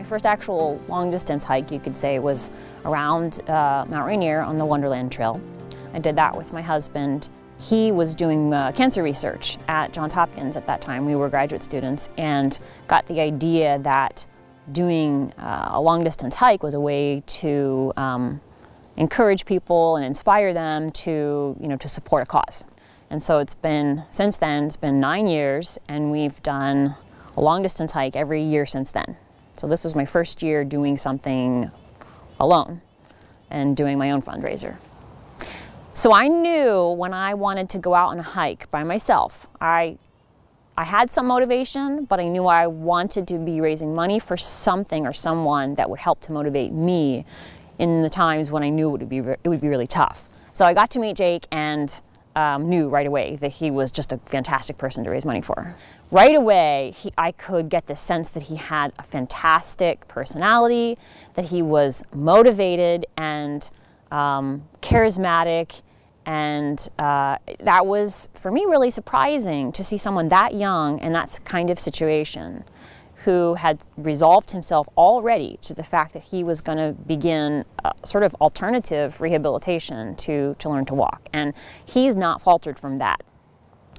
first actual long distance hike, you could say, was around Mount Rainier on the Wonderland Trail. I did that with my husband. He was doing cancer research at Johns Hopkins at that time. We were graduate students and got the idea that doing a long distance hike was a way to encourage people and inspire them to, to support a cause. And so it's been, since then, it's been 9 years, and we've done a long distance hike every year since then. So this was my first year doing something alone and doing my own fundraiser. So I knew when I wanted to go out on a hike by myself, I had some motivation, but I knew I wanted to be raising money for something or someone that would help to motivate me in the times when I knew it would be really tough. So I got to meet Jake and knew right away that he was just a fantastic person to raise money for. Right away, I could get the sense that he had a fantastic personality, that he was motivated and charismatic, and that was, for me, really surprising to see someone that young in that kind of situation who had resolved himself already to the fact that he was going to begin sort of alternative rehabilitation to learn to walk. And he's not faltered from that.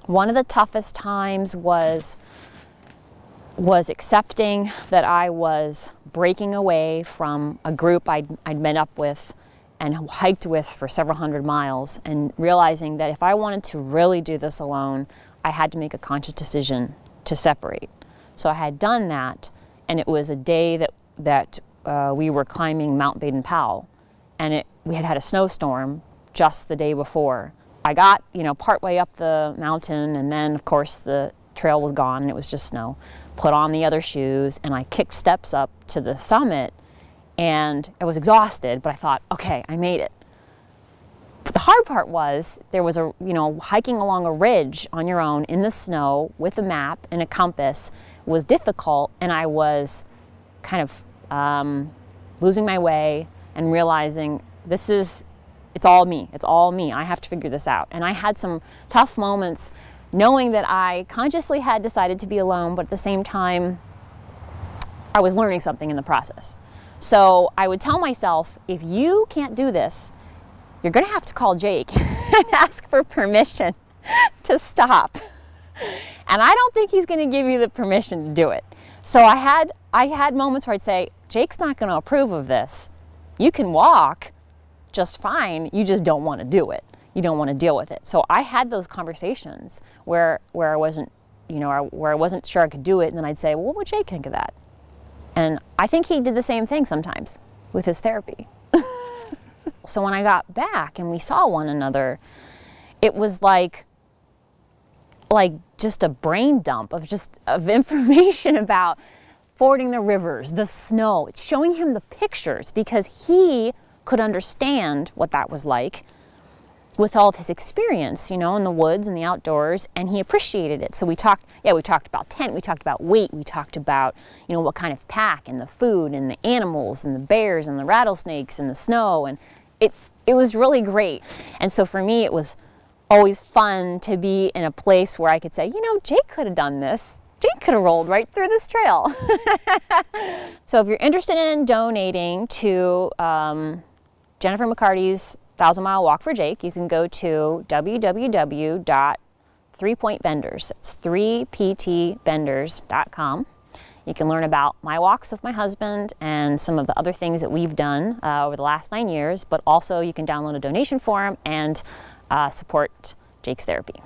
One of the toughest times was accepting that I was breaking away from a group I'd met up with and hiked with for several hundred miles, and realizing that if I wanted to really do this alone, I had to make a conscious decision to separate. So I had done that, and it was a day that we were climbing Mount Baden-Powell, and we had had a snowstorm just the day before. I got, partway up the mountain, and then of course the trail was gone and it was just snow. Put on the other shoes, and I kicked steps up to the summit, and I was exhausted, but I thought, okay, I made it. But the hard part was there was hiking along a ridge on your own in the snow with a map and a compass was difficult, and I was kind of losing my way and realizing it's all me. It's all me. I have to figure this out. And I had some tough moments knowing that I consciously had decided to be alone, but at the same time, I was learning something in the process. So I would tell myself, if you can't do this, you're going to have to call Jake and ask for permission to stop. And I don't think he's going to give you the permission to do it. So I had moments where I'd say, Jake's not going to approve of this. You can walk just fine, you just don't want to do it. You don't want to deal with it. So I had those conversations where I wasn't, where I wasn't sure I could do it, and then I'd say, well, what would Jake think of that? And I think he did the same thing sometimes with his therapy. So when I got back and we saw one another, it was like just a brain dump of information about fording the rivers, the snow. It's showing him the pictures because he could understand what that was like with all of his experience, in the woods and the outdoors, and he appreciated it. So we talked about tent, we talked about weight, we talked about, what kind of pack and the food and the animals and the bears and the rattlesnakes and the snow, and it was really great. And so for me, it was always fun to be in a place where I could say, Jake could have done this. Jake could have rolled right through this trail. So if you're interested in donating to Jennifer McCarty's 1,000-mile walk for Jake, you can go to www.3pointbenders. It's 3ptbenders.com. You can learn about my walks with my husband and some of the other things that we've done over the last 9 years, but also you can download a donation form and support Jake's therapy.